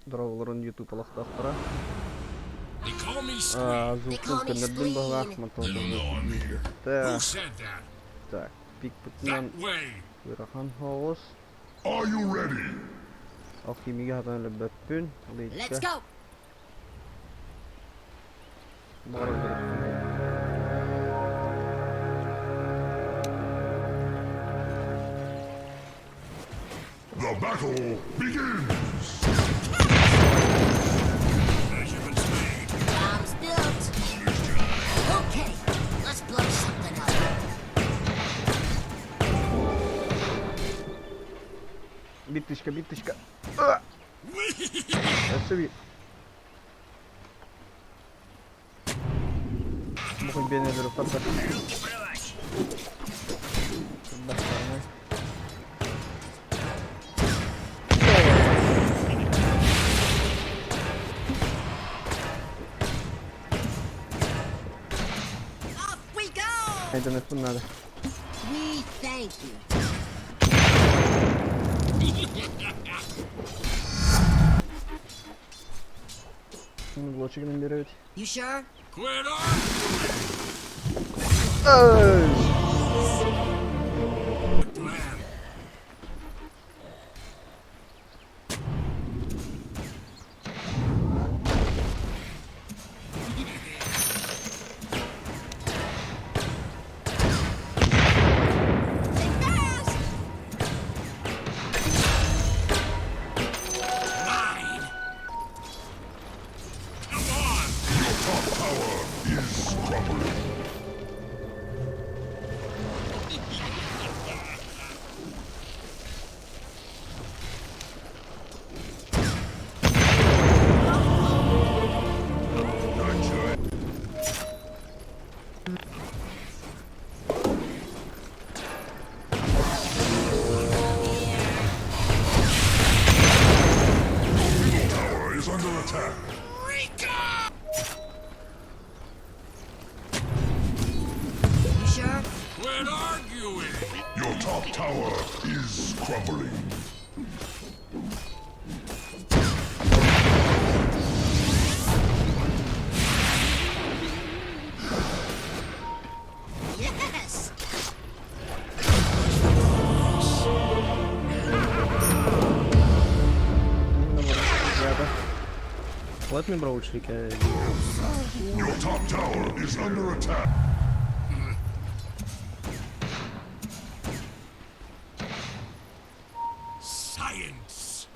Дроволорун YouTube алактактыра. They call me They Squeak. call me Spleen. Who said that? Так, пик That бүтүнөн way. Буйрахан Хоос. Are you ready? Алхимиге хатан лөбөппүн. Let's go. The battle begins! Measurements made. Bombs built. Okay, let's blow something up. Биттишка. Эсеби. Мухин бенедер фарта. Off we go. Интернет надо. We thank you. Блочигин берет. You sure? Quit on. Plan. Mine. Come on. Top tower is crumbling. Tower is under attack. You sure? Quit arguing. Your top tower is crumbling. Yes. Let me broach again. Your top tower is under attack. Science.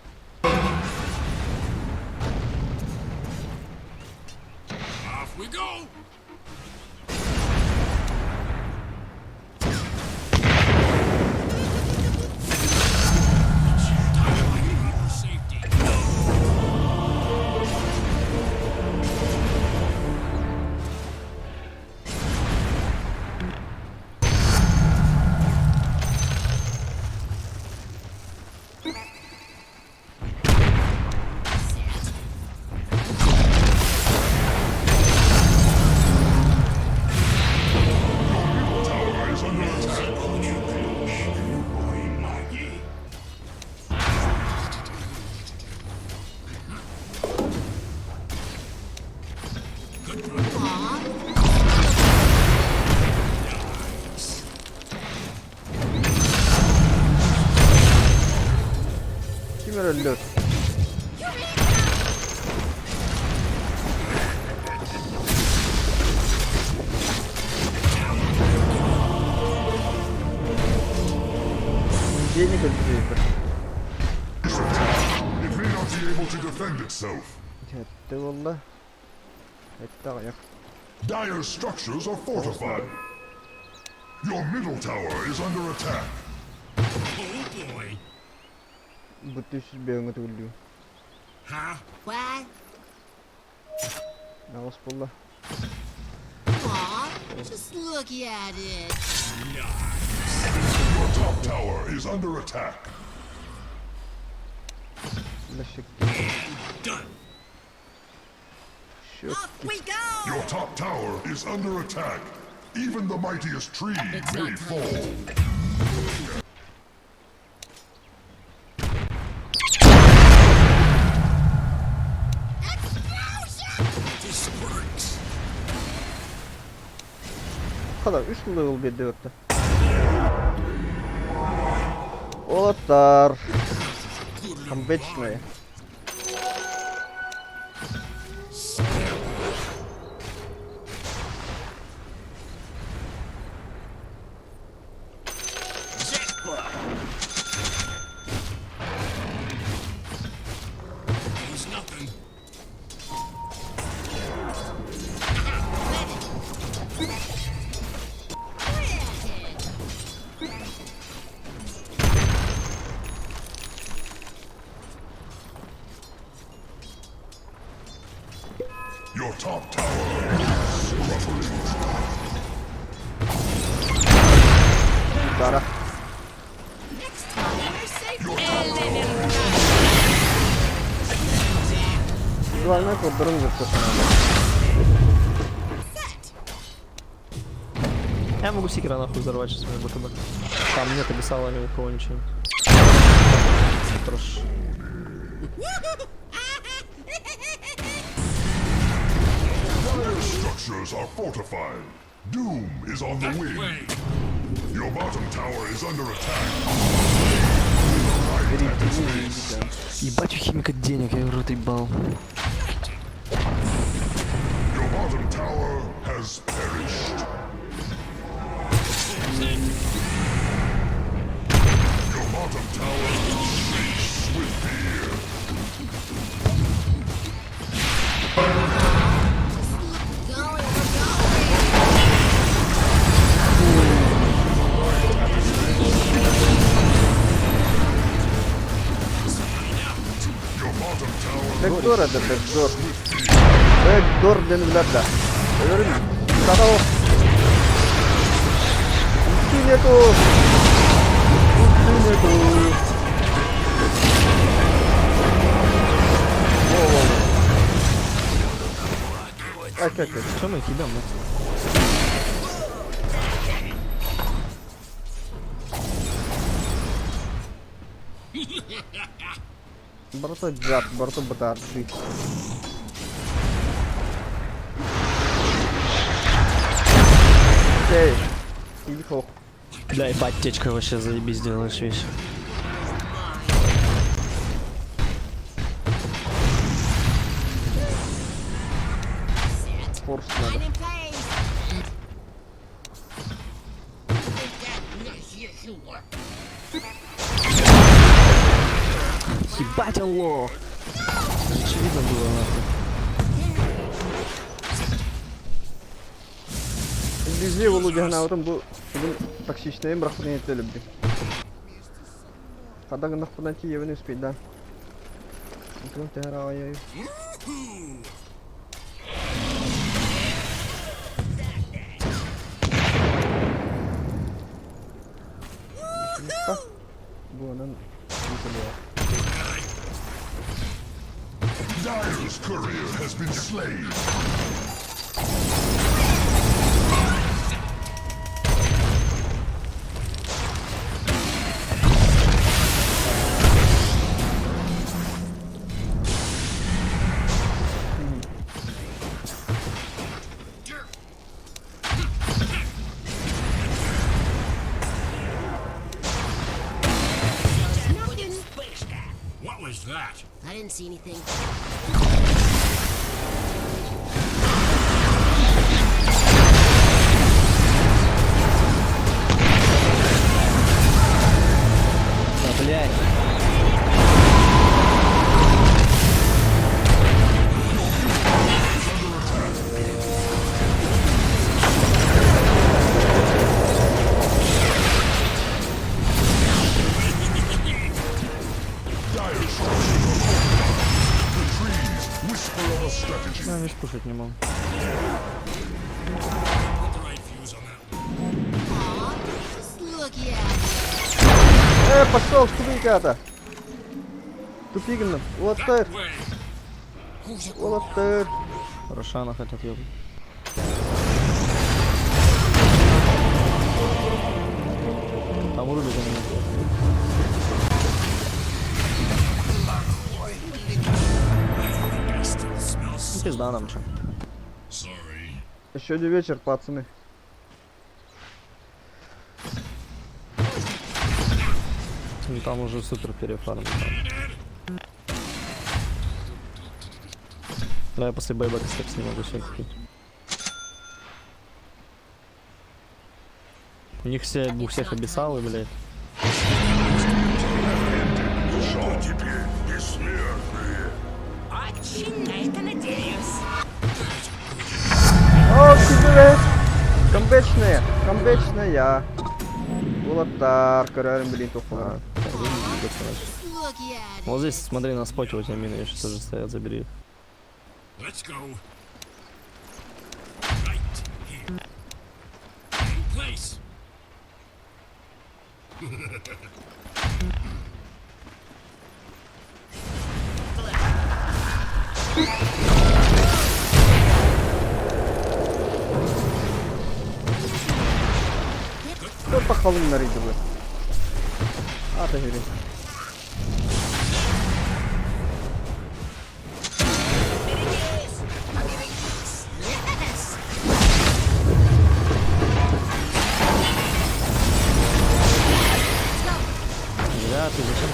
Off we go. Safety. Tower is under attack. Kimler öldü? Yeni öldü. It may not be able to defend itself. Yetti valla. Yetti ayak. Dire structures are fortified. Your middle tower is under attack. Oh boy. Bütüşsüz bir öngü tüylüyor. Huh? What? Nağız bulla. Aw, just look at it. Your top tower is under attack. Leşik. Done. Şu. Off we go. Your top tower is under attack. Even the mightiest tree may fall. kadar 3 level bir dörtte. Olatlar. Камбечная. It's nothing. Your top tower is crumbling. Dara. Next time we're safe. Главное подбором записано. Я могу секера нахуй взорвать сейчас моего БТБ. Там нет обещала ни у кого ничего. Хорошо. Structures are fortified. Doom is on the wing. Way. Your bottom tower is under attack. Ебать у химика денег, я в рот ебал. Your bottom tower has perished. Your bottom tower shakes with fear. Going, Your bottom tower Backdoor ada backdoor. Backdoor denirler de. Görün. Sana o. Ultinya tuh. Ultinya tuh. Wow, wow, wow. Aç. Что мы их ебем, блядь? Барто джат, барто батар. Окей. Тихо. Да, ебать, течка вообще заебись делаешь вещь. Форс надо. I'm in pain. Yes, you were. Ебать, алло! Очевидно было, нахуй. Bizde yolu cehennavrum bu bugün taksişteyim bırakıp niyetli ölübdük. Kadang nakpudan ki yevini üspeyden. Untung tehra ayay. Bu onun yıkılıyor. Dire's courier has been slain. What was that? I didn't see anything. Да, блядь. Dire structures are fortified. The trees whisper of a strategy. Я видишь, кушать не могу. Put the right fuse on that one. Aw, just look at Пошел в тупик-то. Тупик-ным. Вот так. Way. Вот так. Рошана хотят ебать. Там рубит у меня. Still smells. Пизда нам чё. Sorry. Еще не вечер, пацаны. Ну, там уже супер перефарм. Да, я после байбека степс не могу все купить. У них все, у всех обесалы, блядь. Что теперь бессмертные? Очень на это надеюсь. О, сюди! Комбечная. Булаттар, король, блин, тухла. Look at Вот здесь, смотри, на споте у тебя мины еще тоже стоят, забери их. Let's go. Right here. In place. Кто по холм нарядил? А, ты говоришь. Yes! Да, ты зачем?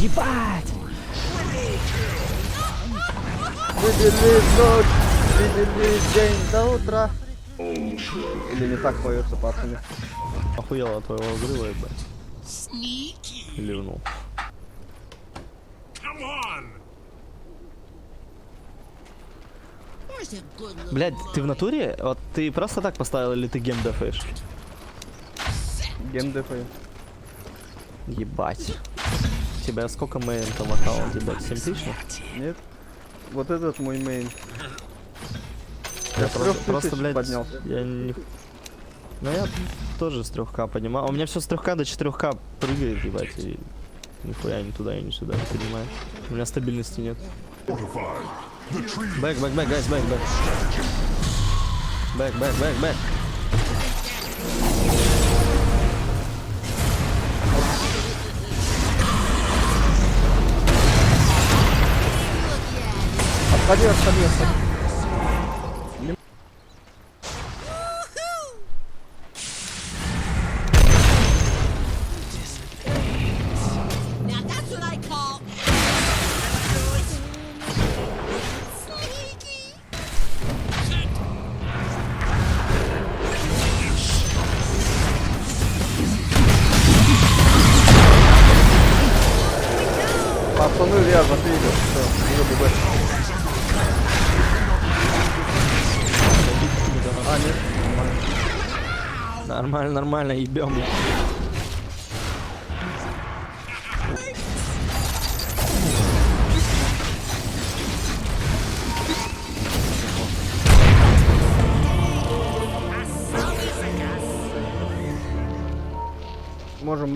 Ебать! Видели ночь, видели день до утра. Или не так поется, пацаны? Охуела от твоего взрыва, ебать. Sneaky. Ливнул. Come on. Where's a good little Блядь, ты в boy? натуре? Вот ты просто так поставил или ты геймдефаешь? Гемдефы. Ебать. Тебя сколько мейн там аккаунт, ебать? 7000? Нет? Вот этот мой мейн. Я с 3000 просто, блядь, поднялся. я не... Ну я тоже с 3К поднимал. У меня все с 3К до 4К прыгает, ебать, и нихуя ни туда и ни сюда, не понимаю. У меня стабильности нет. Fortified. The tree Бэк, гайс, бэк. Бэк. Отходи. Now that's what I call sneaky. Пацаны, рядом, ты идешь. Все, не ББ. А, нет, нормально. Нормально, ебем. Можем.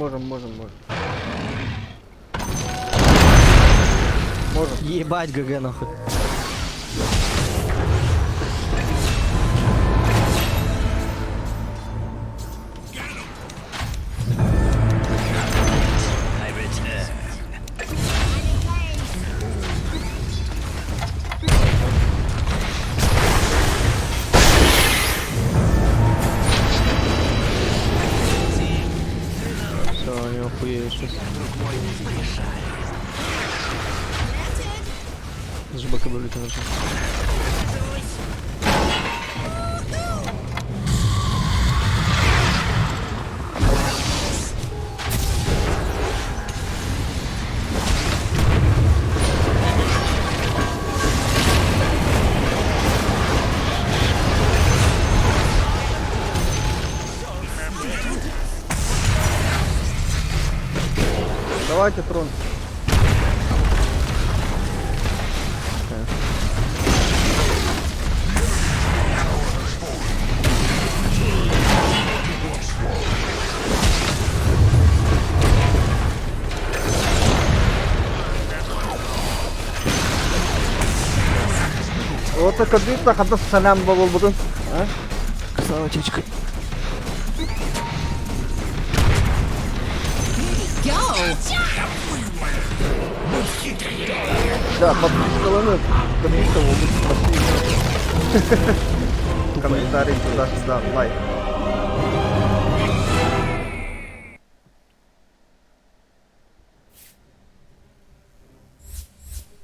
Ебать, ГГ нахуй. Все, не охуеешь сейчас. Даже бакабулить нужно. Давайте трон. Оце конфліктна, хата салям бабл бутон. А? Красава течка. Go! Да, подписывали, подписывал, спасибо. Комментарий туда-сюда, лайк.